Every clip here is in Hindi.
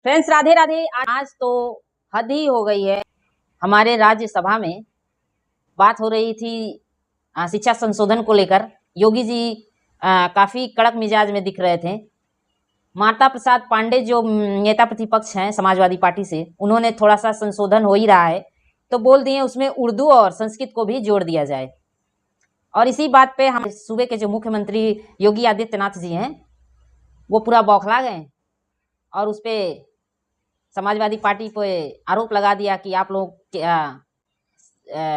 फ्रेंड्स, राधे राधे। आज तो हद ही हो गई है। हमारे राज्यसभा में बात हो रही थी शिक्षा संशोधन को लेकर। योगी जी काफी कड़क मिजाज में दिख रहे थे। माता प्रसाद पांडे जो नेता प्रतिपक्ष हैं समाजवादी पार्टी से, उन्होंने थोड़ा सा संशोधन हो ही रहा है तो बोल दिए उसमें उर्दू और संस्कृत को भी जोड़ दिया जाए। और इसी बात पे हम सूबे के जो मुख्यमंत्री योगी आदित्यनाथ जी हैं वो पूरा बौखला गए और उस पर समाजवादी पार्टी पे आरोप लगा दिया कि आप लोग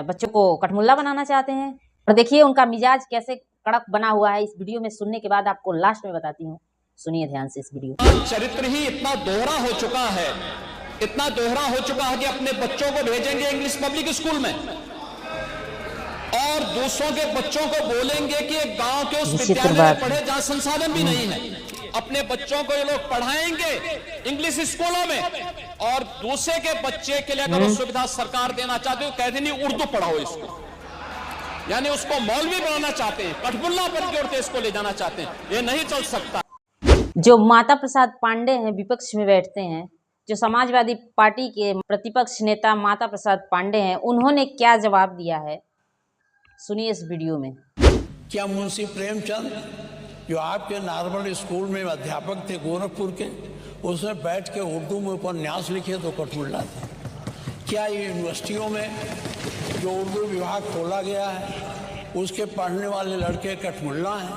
बच्चों को कठमुल्ला बनाना चाहते हैं। और देखिए उनका मिजाज कैसे कड़क बना हुआ है। इस वीडियो में सुनने के बाद आपको लास्ट में बताती हूँ, सुनिए ध्यान से इस वीडियो। चरित्र ही इतना दोहरा हो चुका है, इतना दोहरा हो चुका है कि अपने बच्चों को भेजेंगे इंग्लिश पब्लिक स्कूल में और दूसरों के बच्चों को बोलेंगे कि एक गांव के उस विद्यालय में पढ़े जहां संसाधन भी नहीं है। अपने बच्चों को ये लोग पढ़ाएंगे इंग्लिश स्कूलों में और दूसरे के बच्चे के लिए अगर सुविधा सरकार देना चाहते हो कहते नहीं उर्दू पढ़ाओ इसको, यानी उसको मौलवी बनाना चाहते हैं, कठपुल्ला पर जोड़ते इसको ले जाना चाहते हैं। ये नहीं चल सकता। जो माता प्रसाद पांडे हैं विपक्ष में बैठते हैं, जो समाजवादी पार्टी के प्रतिपक्ष नेता माता प्रसाद पांडे हैं, उन्होंने क्या जवाब दिया है सुनिए इस वीडियो में। क्या मुंशी प्रेमचंद जो आपके नॉर्मल स्कूल में अध्यापक थे गोरखपुर के, उसमें बैठ के उर्दू में उपन्यास लिखे तो कठमुल्ला थे? क्या यूनिवर्सिटियों में जो उर्दू विभाग खोला गया है उसके पढ़ने वाले लड़के कठमुल्ला हैं?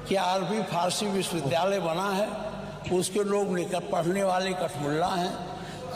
क्या अरबी फारसी विश्वविद्यालय बना है उसके लोग पढ़ने वाले कठमुल्ला हैं?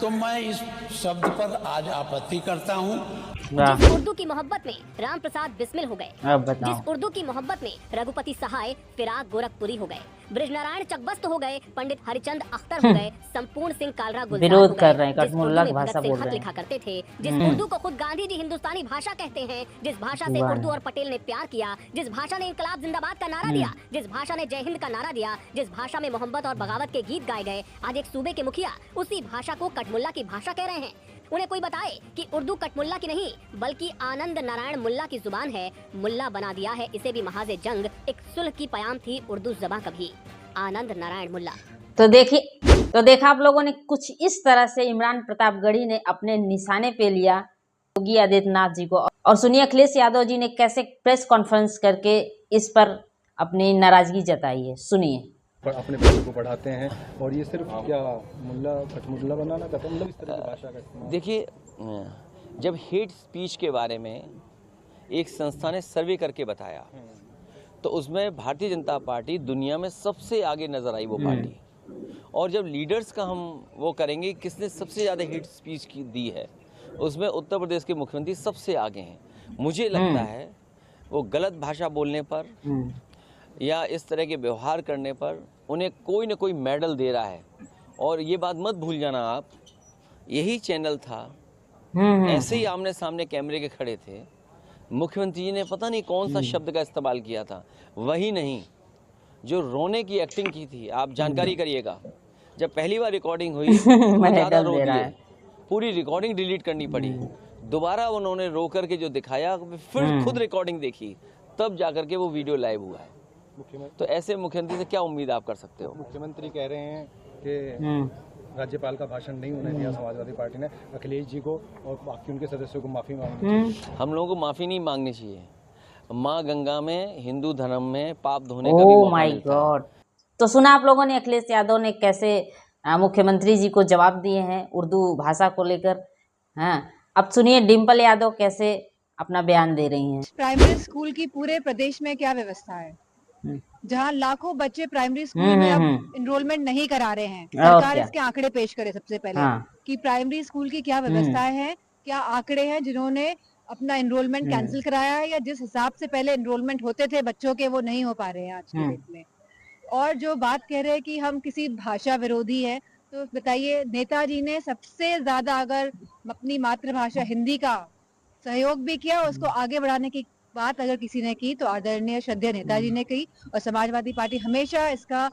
तो मैं इस शब्द पर आज आपत्ति करता हूँ। जिस उर्दू की मोहब्बत में राम प्रसाद बिस्मिल हो गए, जिस उर्दू की मोहब्बत में रघुपति सहाय फिराक गोरखपुरी हो गए, ब्रिजनारायण चकबस्त हो गए, पंडित हरिचंद अख्तर हो गए, संपूर्ण सिंह कालरा गुलजार विरोध कर हो रहे हैं, गए, कठमुल्ला की भाषा बोल रहे हैं, लिखा करते थे, जिस उर्दू को खुद गांधी जी हिंदुस्तानी भाषा कहते हैं, जिस भाषा से उर्दू और पटेल ने प्यार किया, जिस भाषा ने इंकलाब जिंदाबाद का नारा दिया, जिस भाषा ने जय हिंद का नारा दिया, जिस भाषा में मोहब्बत और बगावत के गीत गाए गए, आज एक सूबे के मुखिया उसी भाषा को कठमुल्ला की भाषा कह रहे हैं। उन्हें कोई बताए कि उर्दू कठमुल्ला की नहीं बल्कि आनंद नारायण मुल्ला की जुबान है। मुल्ला बना दिया है इसे भी महाजे जंग, एक सुलह की पयाम थी उर्दू ज़बां कभी, आनंद नारायण मुल्ला। तो देखा आप लोगों ने, कुछ इस तरह से इमरान प्रतापगढ़ी ने अपने निशाने पे लिया योगी आदित्यनाथ जी को। और सुनिए अखिलेश यादव जी ने कैसे प्रेस कॉन्फ्रेंस करके इस पर अपनी नाराजगी जताई है, सुनिए। अपने बच्चों को पढ़ाते हैं और ये सिर्फ क्या मुल्ला कठमुल्ला बनाना चाहते हैं, मतलब इस तरह की भाषा का इस्तेमाल। देखिए, जब हेट स्पीच के बारे में एक संस्था ने सर्वे करके बताया तो उसमें भारतीय जनता पार्टी दुनिया में सबसे आगे नजर आई वो पार्टी। और जब लीडर्स का हम वो करेंगे किसने सबसे ज़्यादा हेट स्पीच की दी है, उसमें उत्तर प्रदेश के मुख्यमंत्री सबसे आगे हैं। मुझे लगता है वो गलत भाषा बोलने पर या इस तरह के व्यवहार करने पर उन्हें कोई ना कोई मेडल दे रहा है। और ये बात मत भूल जाना आप, यही चैनल था, ऐसे ही आमने सामने कैमरे के खड़े थे, मुख्यमंत्री जी ने पता नहीं कौन सा शब्द का इस्तेमाल किया था, वही नहीं जो रोने की एक्टिंग की थी। आप जानकारी करिएगा, जब पहली बार रिकॉर्डिंग हुई तो ज़्यादा रो दिए, पूरी रिकॉर्डिंग डिलीट करनी पड़ी, दोबारा उन्होंने रो करके जो दिखाया फिर खुद रिकॉर्डिंग देखी, तब जाकर के वो वीडियो लाइव हुआ है। तो ऐसे मुख्यमंत्री से क्या उम्मीद आप कर सकते हो? मुख्यमंत्री कह रहे हैं कि राज्यपाल का भाषण नहीं होने दिया समाजवादी पार्टी ने, अखिलेश जी को और बाकी उनके सदस्यों को माफी मांगनी चाहिए। हम लोगों को माफी नहीं मांगनी चाहिए। माँ गंगा में हिंदू धर्म में पाप धोने का भी मौका मिलता है। तो सुना आप लोगों ने अखिलेश यादव ने कैसे मुख्यमंत्री जी को जवाब दिए हैं उर्दू भाषा को लेकर। हाँ, अब सुनिए डिम्पल यादव कैसे अपना बयान दे रही हैं। प्राइमरी स्कूल की पूरे प्रदेश में क्या व्यवस्था है, जहां लाखों बच्चे प्राइमरी स्कूल में अब इनरोलमेंट नहीं करा रहे हैं। सरकार इसके आंकड़े पेश करे सबसे पहले कि प्राइमरी स्कूल की क्या व्यवस्था है, क्या आंकड़े हैं जिन्होंने अपना इनरोलमेंट कैंसिल कराया है, या जिस हिसाब से पहले इनरोलमेंट होते थे बच्चों के वो नहीं हो पा रहे हैं आज के डेट में। और जो बात कह रहे हैं कि हम किसी भाषा विरोधी है, तो बताइए नेताजी ने सबसे ज्यादा अगर अपनी मातृभाषा हिंदी का सहयोग भी किया, उसको आगे बढ़ाने की बात अगर किसी ने की तो आदरणीय श्रद्धेय नेताजी ने की। और समाजवादी पार्टी हमेशा इसका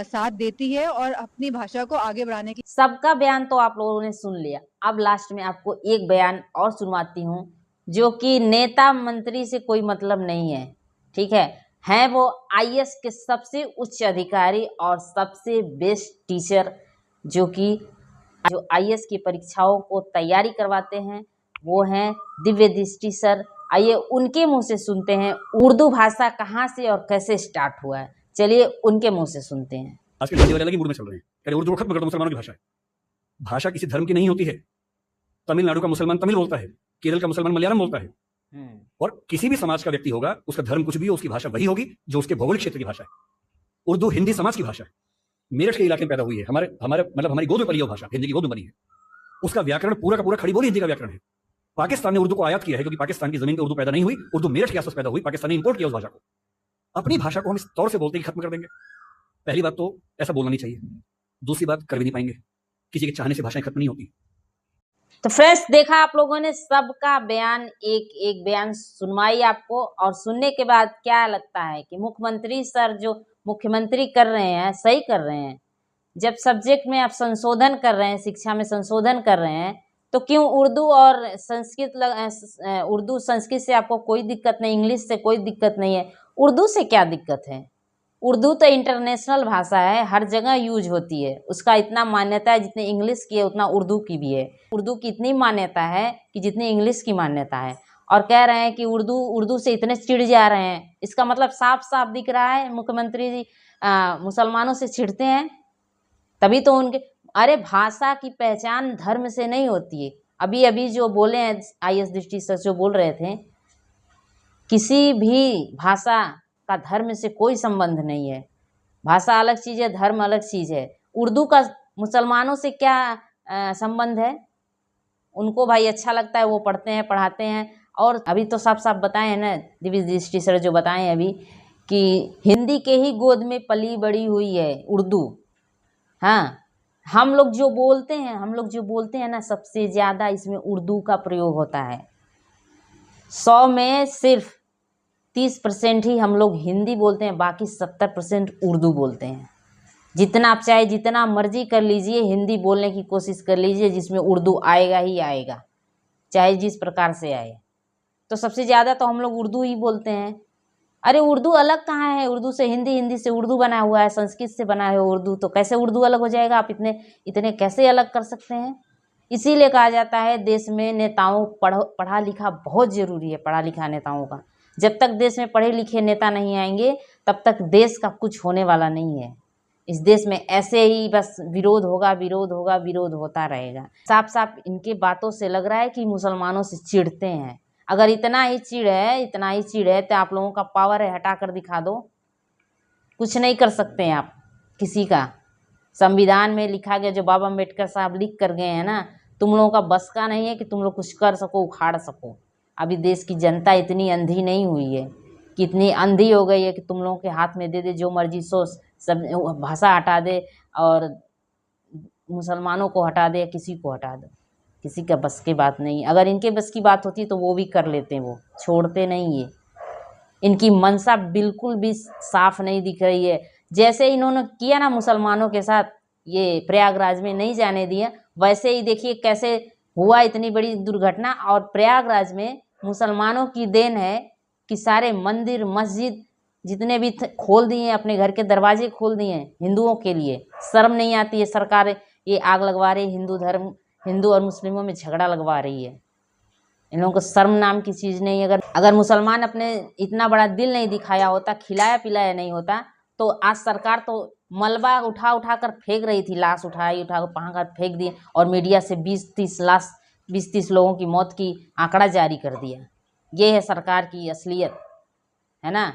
साथ देती है और अपनी भाषा को आगे बढ़ाने की। सबका बयान तो आप लोगों ने सुन लिया, अब लास्ट में आपको एक बयान और सुनवाती हूँ जो कि नेता मंत्री से कोई मतलब नहीं है, ठीक है वो IAS के सबसे उच्च अधिकारी और सबसे बेस्ट टीचर जो कि जो IAS की परीक्षाओं को तैयारी करवाते हैं, वो हैं दिव्य दृष्टि सर। आइए उनके मुंह से सुनते हैं उर्दू भाषा कहाँ से और कैसे स्टार्ट हुआ है। चलिए उनके मुंह से सुनते हैं। आज के हिंदी वाले अलग मूड में चल रहे हैं, कह रहे उर्दू खत्म कर दो, मुसलमानों की भाषा है। भाषा किसी धर्म की नहीं होती है। तमिलनाडु का मुसलमान तमिल बोलता है, केरल का मुसलमान मलयालम बोलता है, और किसी भी समाज का व्यक्ति होगा, उसका धर्म कुछ भी हो, उसकी भाषा वही होगी जो उसके भौगोलिक क्षेत्र की भाषा है। उर्दू हिंदी समाज की भाषा है, मेरठ के इलाके में पैदा हुई है, हमारी गोद में पली है भाषा, हिंदी की गोद में बनी है। उसका व्याकरण पूरा का पूरा खड़ी बोली हिंदी का व्याकरण है। पाकिस्तान ने उर्दू को आयात किया है, क्योंकि पाकिस्तान की जमीन पर उर्दू पैदा नहीं हुई, उर्दू मेरठ के आसपास पैदा हुई, पाकिस्तान ने इंपोर्ट किया उस भाषा को। अपनी भाषा को हम इस तौर से बोलते ही खत्म कर देंगे। पहली बात तो ऐसा बोलना नहीं चाहिए, दूसरी बात कर भी नहीं पाएंगे, किसी के चाहने से भाषाएं खत्म नहीं होती। तो फ्रेंड्स, देखा आप लोगों ने सबका बयान, एक एक बयान सुनवाई आपको, और सुनने के बाद क्या लगता है कि मुख्यमंत्री सर जो मुख्यमंत्री कर रहे हैं सही कर रहे हैं। जब सब्जेक्ट में आप संशोधन कर रहे हैं, शिक्षा में संशोधन कर रहे हैं, तो क्यों उर्दू और संस्कृत उर्दू संस्कृत से आपको कोई दिक्कत नहीं, इंग्लिश से कोई दिक्कत नहीं है, उर्दू से क्या दिक्कत है? उर्दू तो इंटरनेशनल भाषा है, हर जगह यूज होती है, उसका इतना मान्यता है जितनी इंग्लिश की है उतना उर्दू की भी है। उर्दू की इतनी मान्यता है कि जितनी इंग्लिश की मान्यता है। और कह रहे हैं कि उर्दू से इतने चिढ़ जा रहे हैं, इसका मतलब साफ साफ दिख रहा है मुख्यमंत्री जी मुसलमानों से चिढ़ते हैं, तभी तो उनके। अरे भाषा की पहचान धर्म से नहीं होती है। अभी अभी जो बोले हैं IAS दृष्टि से जो बोल रहे थे, किसी भी भाषा का धर्म से कोई संबंध नहीं है। भाषा अलग चीज़ है, धर्म अलग चीज़ है। उर्दू का मुसलमानों से क्या संबंध है? उनको भाई अच्छा लगता है, वो पढ़ते हैं, पढ़ाते हैं। और अभी तो साफ साफ बताए हैं ना दिव्य दृष्टि सर जो बताए हैं अभी, कि हिंदी के ही गोद में पली बड़ी हुई है उर्दू। हाँ, हम लोग जो बोलते हैं ना, सबसे ज़्यादा इसमें उर्दू का प्रयोग होता है। 100 में सिर्फ 30% ही हम लोग हिंदी बोलते हैं, बाकी 70% उर्दू बोलते हैं। जितना आप चाहे जितना मर्जी कर लीजिए, हिंदी बोलने की कोशिश कर लीजिए, जिसमें उर्दू आएगा ही आएगा, चाहे जिस प्रकार से आए। तो सबसे ज़्यादा तो हम लोग उर्दू ही बोलते हैं। अरे उर्दू अलग कहाँ है? उर्दू से हिंदी, हिंदी से उर्दू बना हुआ है, संस्कृत से बना है उर्दू, तो कैसे उर्दू अलग हो जाएगा? आप इतने कैसे अलग कर सकते हैं? इसीलिए कहा जाता है देश में नेताओं पढ़ा लिखा बहुत ज़रूरी है, पढ़ा लिखा नेताओं का। जब तक देश में पढ़े लिखे नेता नहीं आएंगे तब तक देश का कुछ होने वाला नहीं है। इस देश में ऐसे ही बस विरोध होगा, विरोध होगा, विरोध होता रहेगा। साफ साफ इनके बातों से लग रहा है कि मुसलमानों से चिढ़ते हैं। अगर इतना ही चिढ़ है तो आप लोगों का पावर है, हटा कर दिखा दो। कुछ नहीं कर सकते हैं आप किसी का। संविधान में लिखा गया, जो बाबा अम्बेडकर साहब लिख कर गए हैं ना, तुम लोगों का बस का नहीं है कि तुम लोग कुछ कर सको, उखाड़ सको। अभी देश की जनता इतनी अंधी नहीं हुई है, कि इतनी अंधी हो गई है कि तुम लोगों के हाथ में दे दे जो मर्जी सो, सब भाषा हटा दे और मुसलमानों को हटा दे, किसी को हटा दे। किसी का बस की बात नहीं। अगर इनके बस की बात होती तो वो भी कर लेते हैं, वो छोड़ते नहीं है। इनकी मंशा बिल्कुल भी साफ नहीं दिख रही है। जैसे इन्होंने किया ना मुसलमानों के साथ, ये प्रयागराज में नहीं जाने दिया, वैसे ही देखिए कैसे हुआ इतनी बड़ी दुर्घटना। और प्रयागराज में मुसलमानों की देन है कि सारे मंदिर मस्जिद जितने भी खोल दिए, अपने घर के दरवाजे खोल दिए हिंदुओं के लिए। शर्म नहीं आती है सरकार ये आग लगवा रही, हिंदू और मुस्लिमों में झगड़ा लगवा रही है। इन लोगों को शर्म नाम की चीज़ नहीं। अगर मुसलमान अपने इतना बड़ा दिल नहीं दिखाया होता, खिलाया पिलाया नहीं होता, तो आज सरकार तो मलबा उठा कर फेंक रही थी। लाश उठा कर पहाड़ कर फेंक दिए और मीडिया से 20-30 लोगों की मौत की आंकड़ा जारी कर दिया। ये है सरकार की असलियत, है ना।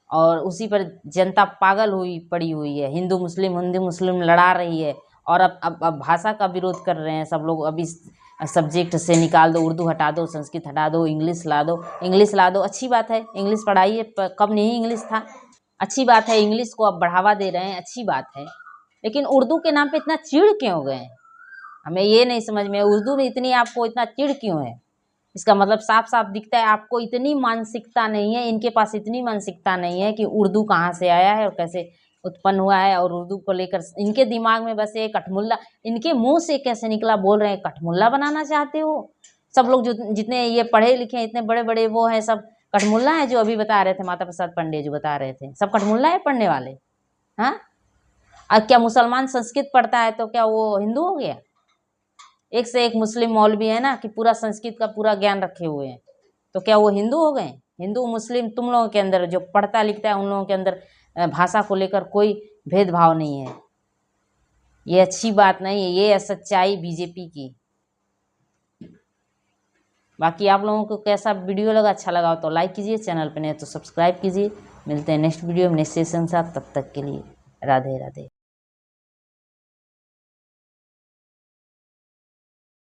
और उसी पर जनता पागल पड़ी हुई है। हिंदू मुस्लिम लड़ा रही है। और अब भाषा का विरोध कर रहे हैं सब लोग। अब इस सब्जेक्ट से निकाल दो, उर्दू हटा दो, संस्कृत हटा दो, इंग्लिश ला दो। अच्छी बात है, इंग्लिश पढ़ाइए। कब नहीं इंग्लिश था? अच्छी बात है, इंग्लिश को अब बढ़ावा दे रहे हैं, अच्छी बात है। लेकिन उर्दू के नाम पे इतना चिढ़ क्यों हो गए? हमें ये नहीं समझ में। उर्दू में इतनी आपको इतना चिढ़ क्यों है? इसका मतलब साफ साफ दिखता है आपको इतनी मानसिकता नहीं है, इनके पास इतनी मानसिकता नहीं है कि उर्दू कहाँ से आया है और कैसे उत्पन्न हुआ है। और उर्दू को लेकर इनके दिमाग में बस एक कठमुल्ला, इनके मुंह से कैसे निकला बोल रहे हैं, कठमुल्ला बनाना चाहते हो। सब लोग जो जितने ये पढ़े लिखे हैं, इतने बड़े बड़े वो हैं, सब कठमुल्ला है। जो अभी बता रहे थे माता प्रसाद पंडे जो बता रहे थे, सब कठमुल्ला है पढ़ने वाले। हाँ, अब क्या मुसलमान संस्कृत पढ़ता है तो क्या वो हिंदू हो गया? एक से एक मुस्लिम मौलवी है ना कि पूरा संस्कृत का पूरा ज्ञान रखे हुए हैं, तो क्या वो हिंदू हो गए? हिंदू मुस्लिम तुम लोगों के अंदर जो पढ़ता लिखता है उन लोगों के अंदर भाषा को लेकर कोई भेदभाव नहीं है। ये अच्छी बात नहीं है, ये है सच्चाई बीजेपी की। बाकी आप लोगों को कैसा वीडियो लगा, अच्छा लगा तो लाइक कीजिए, चैनल पे नहीं तो सब्सक्राइब कीजिए। मिलते हैं नेक्स्ट वीडियो में नेक्स्ट सेशन के साथ, तब तक के लिए राधे राधे।